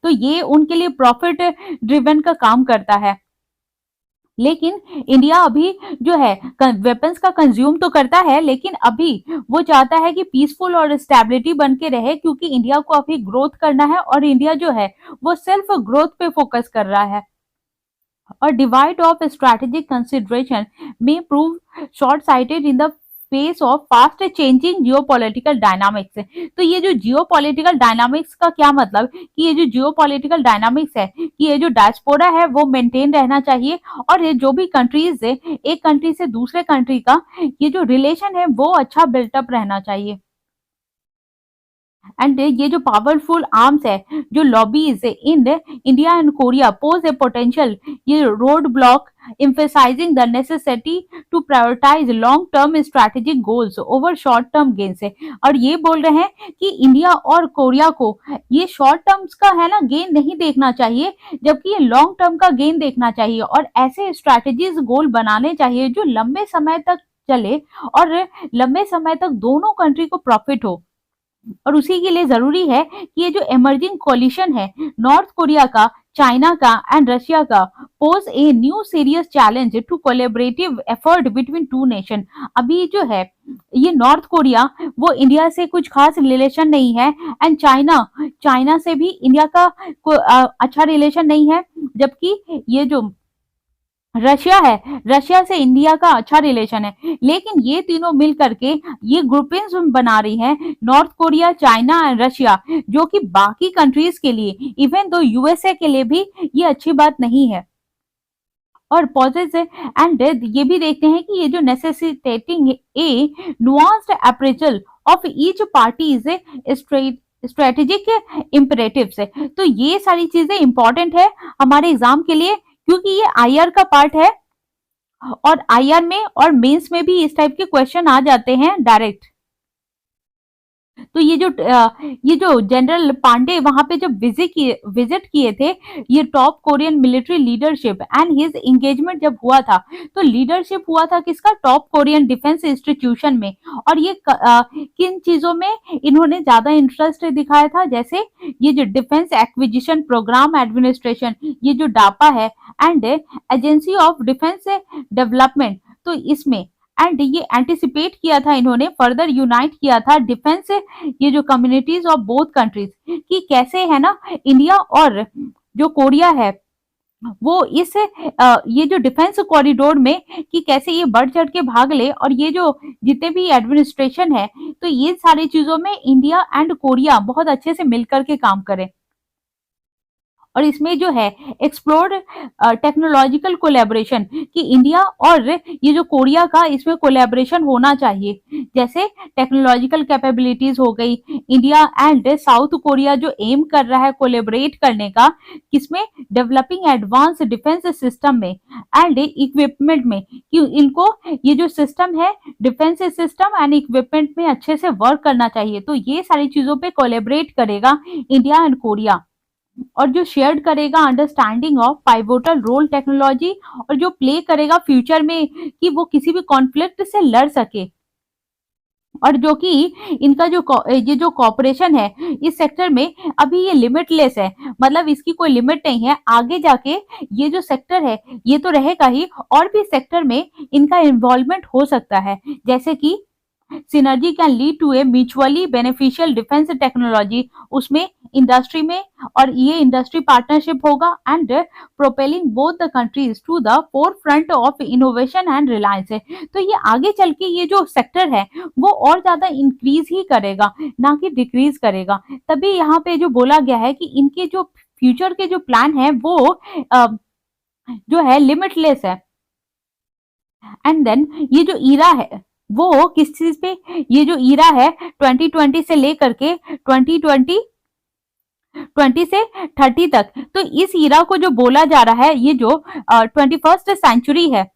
तो ये उनके लिए प्रॉफिट ड्रिवन का काम करता है। लेकिन इंडिया अभी जो है वेपन्स का कंज्यूम तो करता है, लेकिन अभी वो चाहता है कि पीसफुल और स्टेबिलिटी बन के रहे, क्योंकि इंडिया को अभी ग्रोथ करना है, और इंडिया जो है वो सेल्फ ग्रोथ पे फोकस कर रहा है। और डिवाइड ऑफ स्ट्रैटेजिक कंसिडरेशन में prove short sighted in the face of fast changing geopolitical dynamics. तो ये जो जियोपॉलिटिकल डायनामिक्स का क्या मतलब कि ये जो जियोपॉलिटिकल डायनामिक्स है कि ये जो डायस्पोरा है वो मेंटेन रहना चाहिए, और ये जो भी कंट्रीज है एक कंट्री से दूसरे कंट्री का ये जो रिलेशन है वो अच्छा बिल्टअप रहना चाहिए। एंड ये जो पावरफुल आर्म्स है जो lobbies in India and Korea pose a potential ये road block emphasizing the necessity to prioritize long term strategic goals over short term gains है। और ये बोल रहे हैं कि इंडिया और कोरिया को ये शॉर्ट टर्म्स का है ना गेन नहीं देखना चाहिए, जबकि ये लॉन्ग टर्म का गेन देखना चाहिए, और ऐसे स्ट्रैटेजीज गोल बनाने चाहिए जो लंबे समय तक चले और लंबे समय तक दोनों कंट्री को प्रॉफिट हो। और उसी के लिए जरूरी है कि ये जो इमर्जिंग कोलिशन है नॉर्थ कोरिया का, चाइना का एंड रशिया का, pose a new serious challenge to collaborative effort between two nation. अभी जो है ये नॉर्थ कोरिया वो इंडिया से कुछ खास रिलेशन नहीं है, एंड चाइना से भी इंडिया का अच्छा रिलेशन नहीं है, जबकि ये जो रशिया है, रशिया से इंडिया का अच्छा रिलेशन है। लेकिन ये तीनों मिल करके ये ग्रुपिंग्स बना रही हैं, north Korea, China and Russia, जो कि बाकी कंट्रीज के लिए इवन दो यूएसए के लिए भी ये अच्छी बात नहीं है। और पॉजेज एंड ये भी देखते हैं कि ये जो necessitating a nuanced appraisal of each party's strategic imperatives है। तो ये सारी चीजें इंपॉर्टेंट है हमारे एग्जाम के लिए, क्योंकि ये आईआर का पार्ट है, और आईआर में और मेंस में भी इस टाइप के क्वेश्चन आ जाते हैं डायरेक्ट। तो ये जो जनरल पांडे वहां पे जब विजिट किए थे, ये top Korean military leadership and his engagement जब हुआ था, तो लीडरशिप हुआ था किसका? टॉप कोरियन डिफेंस इंस्टीट्यूशन में। और किन चीजों में इन्होंने ज्यादा इंटरेस्ट दिखाया था? जैसे ये जो डिफेंस एक्विजिशन प्रोग्राम एडमिनिस्ट्रेशन, ये जो डापा है, and agency of defence development, तो इसमें एंड ये एंटिसिपेट किया था इन्होंने, फर्दर यूनाइट किया था डिफेंस ये जो कम्युनिटीज ऑफ बोथ कंट्रीज, कि कैसे है ना इंडिया और जो कोरिया है वो ये जो डिफेंस कॉरिडोर में कि कैसे ये बढ़ चढ़ के भाग ले, और ये जो जितने भी एडमिनिस्ट्रेशन है, तो ये सारी चीजों में इंडिया एंड कोरिया बहुत अच्छे से मिलकर के काम करें। और इसमें जो है एक्सप्लोर टेक्नोलॉजिकल कोलैबोरेशन, कि इंडिया और ये जो कोरिया का इसमें कोलैबोरेशन होना चाहिए। जैसे टेक्नोलॉजिकल कैपेबिलिटीज हो गई, इंडिया एंड साउथ कोरिया जो एम कर रहा है कोलैबोरेट करने का, किसमें? डेवलपिंग एडवांस डिफेंस सिस्टम में एंड इक्विपमेंट में, कि इनको ये जो सिस्टम है डिफेंस सिस्टम एंड इक्विपमेंट में अच्छे से वर्क करना चाहिए। तो ये सारी चीजों पे कोलैबोरेट करेगा इंडिया एंड कोरिया। और जो शेयर करेगा understanding of pivotal role technology, और जो प्ले करेगा फ्यूचर में कि वो किसी भी कॉन्फ्लिक्ट से लड़ सके। और जो कि इनका ये जो कॉपरेशन है इस सेक्टर में अभी ये लिमिटलेस है, मतलब इसकी कोई लिमिट नहीं है। आगे जाके ये जो सेक्टर है ये तो रहेगा ही, और भी सेक्टर में इनका इन्वॉल्वमेंट हो सकता है। जैसे कि synergy can lead to a mutually beneficial defence technology, उसमें इंडस्ट्री में, और ये इंडस्ट्री पार्टनरशिप होगा and propelling both the countries to the forefront of innovation and reliance है। तो ये आगे चल के ये जो सेक्टर है वो और ज्यादा इंक्रीज ही करेगा, ना कि डिक्रीज करेगा। तभी यहाँ पे जो बोला गया है कि इनके जो फ्यूचर के जो प्लान है वो जो है लिमिटलेस है। एंड देन ये जो ईरा है वो किस चीज पे? ये जो ईरा है 2020 से लेकर के 2020 से 30 तक, तो इस ईरा को जो बोला जा रहा है, ये जो 21st सेंचुरी है,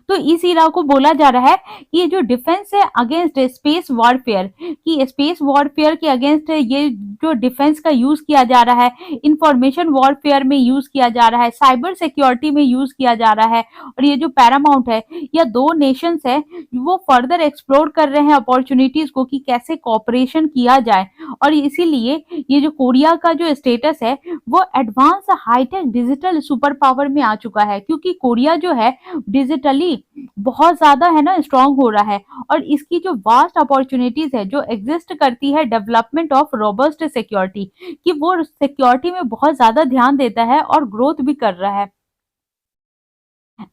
तो इस इरा को बोला जा रहा है कि ये जो डिफेंस है अगेंस्ट स्पेस वॉरफेयर, कि स्पेस वॉरफेयर के अगेंस्ट ये जो डिफेंस का यूज किया जा रहा है, इंफॉर्मेशन वॉरफेयर में यूज किया जा रहा है, साइबर सिक्योरिटी में यूज किया जा रहा है। और ये जो पैरामाउंट है, या दो नेशंस है वो फर्दर एक्सप्लोर कर रहे हैं अपॉर्चुनिटीज को कि कैसे कॉपरेशन किया जाए। और इसीलिए ये जो कोरिया का जो स्टेटस है वो advance hi-tech digital super power में आ चुका है, क्योंकि कोरिया जो है डिजिटली बहुत ज्यादा है ना स्ट्रांग हो रहा है। और इसकी जो वास्ट अपॉर्चुनिटीज है जो एग्जिस्ट करती है डेवलपमेंट ऑफ रोबस्ट सिक्योरिटी, कि वो सिक्योरिटी में बहुत ज्यादा ध्यान देता है और ग्रोथ भी कर रहा है।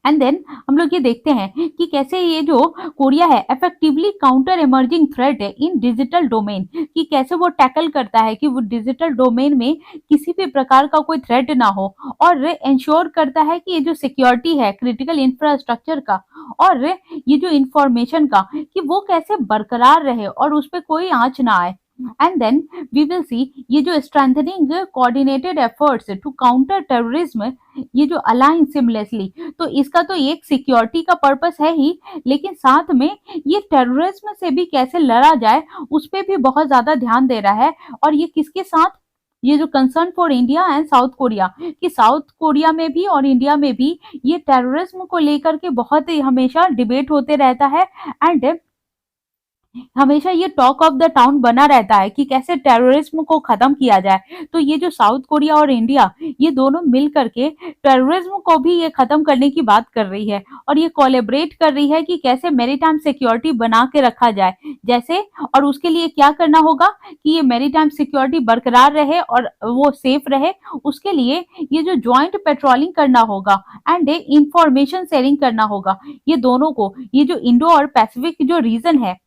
एंड देन हम लोग ये देखते हैं कि कैसे ये जो कोरिया है इफेक्टिवली काउंटर इमर्जिंग थ्रेट है इन डिजिटल डोमेन, कि कैसे वो टैकल करता है कि वो डिजिटल डोमेन में किसी भी प्रकार का कोई थ्रेट ना हो, और इंश्योर करता है कि ये जो सिक्योरिटी है क्रिटिकल इंफ्रास्ट्रक्चर का और ये जो इंफॉर्मेशन का, कि वो कैसे बरकरार रहे और उस पर कोई आंच ना आए। And then we will see ये जो strengthening coordinated efforts to counter terrorism, ये जो अलाइन सिमलेसली, तो इसका तो एक सिक्योरिटी का पर्पस है ही, लेकिन साथ में ये टेररिज्म से भी कैसे लड़ा जाए उस पर भी बहुत ज्यादा ध्यान दे रहा है। और ये किसके साथ? ये जो concern for India and south Korea, कि साउथ कोरिया में भी और इंडिया में भी ये टेररिज्म को लेकर के बहुत ही हमेशा डिबेट होते रहता है, एंड हमेशा ये टॉक ऑफ द टाउन बना रहता है कि कैसे टेररिज्म को खत्म किया जाए। तो ये जो साउथ कोरिया और इंडिया ये दोनों मिल करके टेररिज्म को भी ये खत्म करने की बात कर रही है, और ये कोलैबोरेट कर रही है कि कैसे मैरीटाइम सिक्योरिटी बना के रखा जाए। जैसे, और उसके लिए क्या करना होगा कि ये मैरीटाइम सिक्योरिटी बरकरार रहे और वो सेफ रहे, उसके लिए ये जो ज्वाइंट पेट्रोलिंग करना होगा एंड इंफॉर्मेशन शेयरिंग करना होगा। ये दोनों को, ये जो इंडो और पैसिफिक जो रीजन है,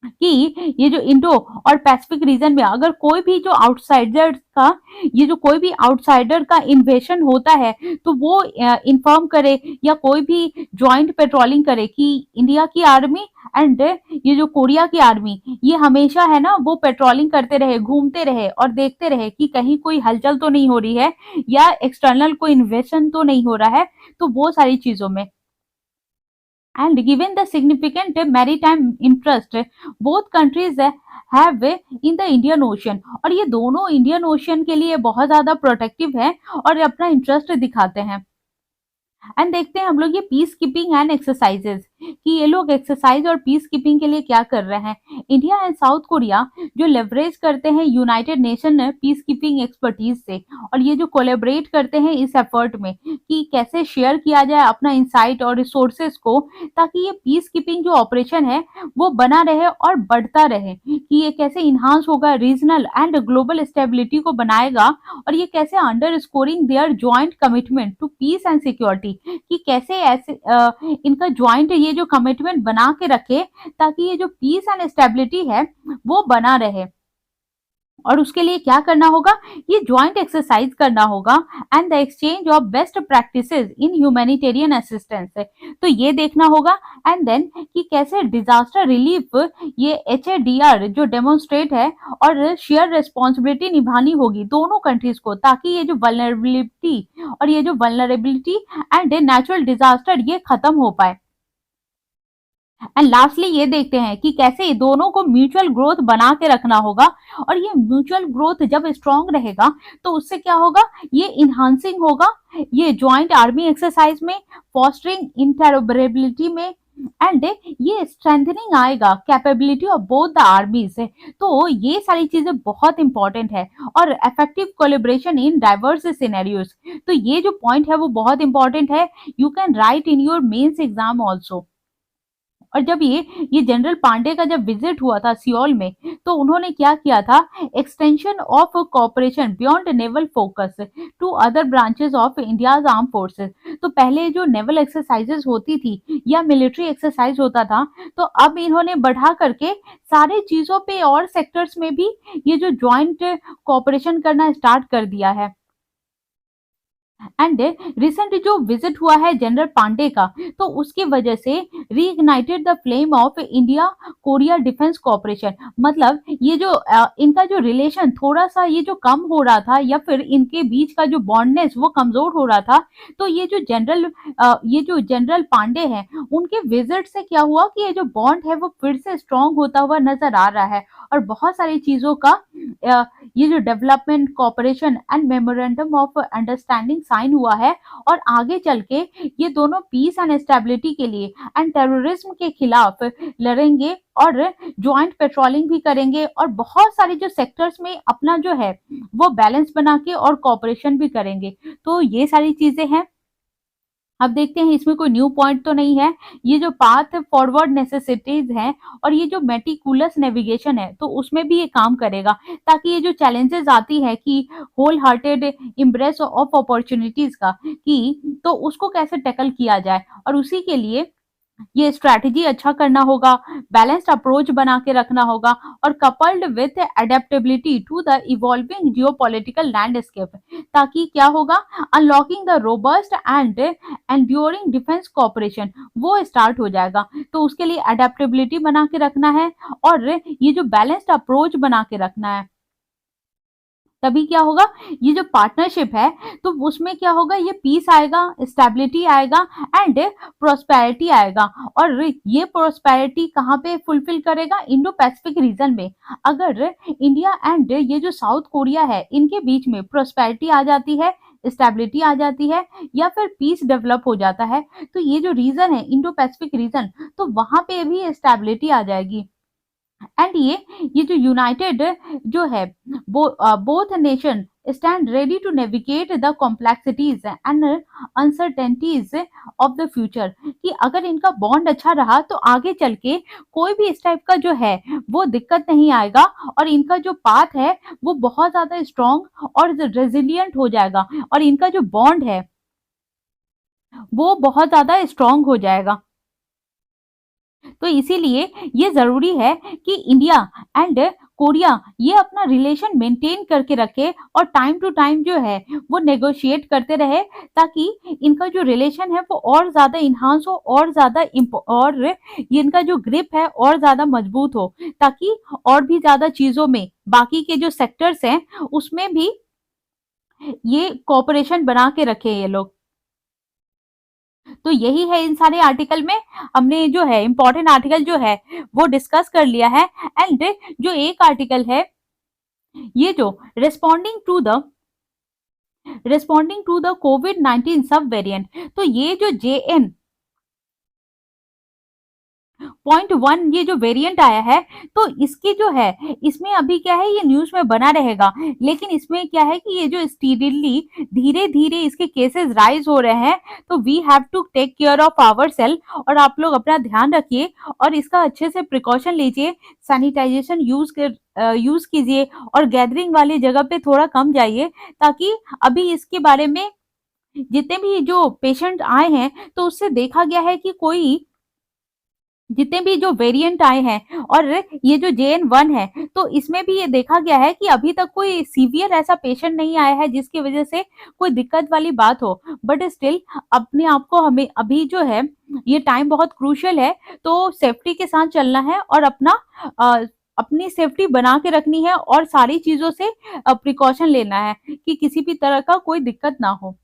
कि ये जो इंडो और पैसिफिक रीजन में अगर कोई भी जो आउटसाइडर का, ये जो कोई भी आउटसाइडर का इन्वेशन होता है, तो वो इन्फॉर्म करे या कोई भी ज्वाइंट पेट्रोलिंग करे कि इंडिया की आर्मी एंड ये जो कोरिया की आर्मी ये हमेशा है ना वो पेट्रोलिंग करते रहे, घूमते रहे और देखते रहे कि कहीं कोई हलचल तो नहीं हो रही है या एक्सटर्नल कोई इन्वेशन तो नहीं हो रहा है। तो वो सारी चीजों में, and given the significant maritime interest, both countries have in the Indian ocean, और ये दोनों इंडियन ओशन के लिए बहुत ज़्यादा प्रोटेक्टिव है और अपना इंटरेस्ट दिखाते हैं। एंड देखते हैं हम लोग ये पीस कीपिंग एंड एक्सरसाइजेज कि ये लोग एक्सरसाइज और पीस कीपिंग के लिए क्या कर रहे हैं। इंडिया एंड साउथ कोरिया जो लेवरेज करते हैं United nation peace keeping expertise से, और ये जो कोलेबरेट करते हैं इस एफर्ट में कि कैसे शेयर किया जाए अपना इंसाइट और रिसोर्सेज को, ताकि ये पीस कीपिंग जो ऑपरेशन है वो बना रहे और बढ़ता रहे, कि ये कैसे इन्हांस होगा, रीजनल एंड ग्लोबल स्टेबिलिटी को बनाएगा, और ये कैसे underscoring their joint commitment to peace and security, कि कैसे ऐसे इनका ज्वाइंट ये जो कमिटमेंट बना के रखे ताकि ये जो पीस एंड स्टेबिलिटी है वो बना रहे। और उसके लिए क्या करना होगा, ये ज्वाइंट एक्सरसाइज करना होगा and the exchange of best practices in humanitarian assistance है। तो ये देखना होगा एंड देन कि कैसे डिजास्टर रिलीफ ये HADR जो डेमोन्स्ट्रेट है और शेयर रिस्पॉन्सिबिलिटी निभानी होगी दोनों कंट्रीज को, ताकि ये जो वल्नरेबिलिटी एंड नेचुरल डिजास्टर ये खत्म हो पाए। एंड लास्टली ये देखते हैं कि कैसे ये दोनों को म्यूचुअल ग्रोथ बना के रखना होगा, और ये म्यूचुअल ग्रोथ जब स्ट्रांग रहेगा तो उससे क्या होगा, ये इन्हांसिंग होगा ये ज्वाइंट आर्मी एक्सरसाइज में, फॉस्टरिंग इंटरऑपरेबिलिटी में, एंड ये स्ट्रेंथनिंग आएगा capability of both the armies है। तो ये सारी चीजें बहुत इंपॉर्टेंट है, और effective collaboration in diverse scenarios. तो ये जो पॉइंट है वो बहुत इंपॉर्टेंट है, you can write in your mains exam also. और जब ये जनरल पांडे का जब विजिट हुआ था सियोल में, तो उन्होंने क्या किया था, extension of cooperation beyond naval focus to other branches of India's arm forces. तो पहले जो नेवल एक्सरसाइजेस होती थी या मिलिट्री एक्सरसाइज होता था, तो अब इन्होंने बढ़ा करके सारे चीजों पे और सेक्टर्स में भी ये जो ज्वाइंट कोऑपरेशन करना स्टार्ट कर दिया है। एंड रिसेंट जो विजिट हुआ है जनरल पांडे का, तो उसकी वजह से reignited the flame of India Korea defence cooperation. मतलब ये जो इनका जो रिलेशन थोड़ा सा ये जो कम हो रहा था, या फिर इनके बीच का जो बॉन्डनेस वो कमजोर हो रहा था, तो ये जो जनरल पांडे हैं उनके विजिट से क्या हुआ कि ये जो बॉन्ड है वो फिर से स्ट्रांग होता हुआ नजर आ रहा है, और बहुत सारी चीजों का ये जो development cooperation and memorandum of understanding sign हुआ है, और आगे चल के ये दोनों पीस एंड स्टेबिलिटी के लिए एंड टेररिज्म के खिलाफ लड़ेंगे, और ज्वाइंट पेट्रोलिंग भी करेंगे, और बहुत सारे जो सेक्टर्स में अपना जो है वो बैलेंस बना के और कोऑपरेशन भी करेंगे। तो ये सारी चीजें हैं। अब देखते हैं इसमें कोई न्यू पॉइंट तो नहीं है। ये जो पाथ फॉरवर्ड नेसेसिटीज हैं और ये जो मेटिकुलस नेविगेशन है, तो उसमें भी ये काम करेगा, ताकि ये जो चैलेंजेस आती है कि whole hearted embrace of opportunities का, कि तो उसको कैसे टैकल किया जाए, और उसी के लिए ये स्ट्रैटेजी अच्छा करना होगा, बैलेंस्ड अप्रोच बना के रखना होगा, और coupled with adaptability to the evolving geopolitical landscape, ताकि क्या होगा, unlocking the robust and enduring defence cooperation वो स्टार्ट हो जाएगा। तो उसके लिए एडेप्टेबिलिटी बना के रखना है, और ये जो बैलेंस्ड अप्रोच बना के रखना है, तभी क्या होगा, ये जो पार्टनरशिप है तो उसमें क्या होगा, ये पीस आएगा, स्टेबिलिटी आएगा एंड प्रोस्पेरिटी आएगा। और ये प्रोस्पेरिटी कहाँ पे फुलफिल करेगा, इंडो पैसिफिक रीजन में। अगर इंडिया एंड ये जो साउथ कोरिया है इनके बीच में प्रोस्पेरिटी आ जाती है, स्टेबिलिटी आ जाती है, या फिर पीस डेवलप हो जाता है, तो ये जो रीजन है इंडो पैसिफिक रीजन, तो वहां पे भी स्टेबिलिटी आ जाएगी। एंड ये जो यूनाइटेड जो है both nation stand ready to navigate the complexities and uncertainties of the future, कि अगर इनका बॉन्ड अच्छा रहा तो आगे चल के कोई भी इस टाइप का जो है वो दिक्कत नहीं आएगा, और इनका जो पाथ है वो बहुत ज्यादा स्ट्रॉन्ग और रेजिलियंट हो जाएगा, और इनका जो बॉन्ड है वो बहुत ज्यादा स्ट्रॉन्ग हो जाएगा। तो इसीलिए ये जरूरी है कि इंडिया एंड कोरिया ये अपना रिलेशन मेंटेन करके रखे, और टाइम टू टाइम जो है वो नेगोशिएट करते रहे, ताकि इनका जो रिलेशन है वो और ज्यादा इन्हांस हो, और ज्यादा और ये इनका जो ग्रिप है और ज्यादा मजबूत हो, ताकि और भी ज्यादा चीजों में बाकी के जो सेक्टर्स हैं उसमें भी ये कोऑपरेशन बना के रखे ये लोग। तो यही है इन सारे आर्टिकल में, हमने जो है इम्पोर्टेंट आर्टिकल जो है वो डिस्कस कर लिया है। एंड जो एक आर्टिकल है, ये जो रिस्पॉन्डिंग टू द कोविड-19 सब वेरिएंट, तो ये जो JN .1 ये जो वेरिएंट आया है, तो इसकी जो है, इसमें अभी क्या है, ये न्यूज़ में बना रहेगा, लेकिन इसमें क्या है कि ये जो स्टीडली धीरे-धीरे इसके केसेस राइज़ हो रहे हैं, तो we have to take care of ourself, और आप लोग अपना ध्यान रखिए और इसका अच्छे से प्रिकॉशन लीजिए, सैनिटाइजेशन यूज़ कीजिए और गैदरिंग वाली जगह पे थोड़ा कम जाइए, ताकि अभी इसके बारे में जितने भी जो पेशेंट आए हैं, तो उससे देखा गया है कि कोई जितने भी जो वेरिएंट आए हैं और ये जो JN1 है, तो इसमें भी ये देखा गया है कि अभी तक कोई सीवियर ऐसा पेशेंट नहीं आया है जिसकी वजह से कोई दिक्कत वाली बात हो। बट स्टिल अपने आप को हमें अभी जो है ये टाइम बहुत क्रूशियल है, तो सेफ्टी के साथ चलना है और अपनी सेफ्टी बना के रखनी है और सारी चीज़ों से प्रिकॉशन लेना है कि किसी भी तरह का कोई दिक्कत ना हो।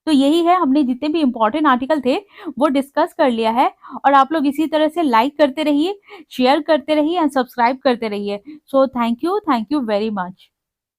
तो यही है, हमने जितने भी इम्पोर्टेंट आर्टिकल थे वो डिस्कस कर लिया है, और आप लोग इसी तरह से लाइक करते रहिए, शेयर करते रहिए एंड सब्सक्राइब करते रहिए। So thank you very much.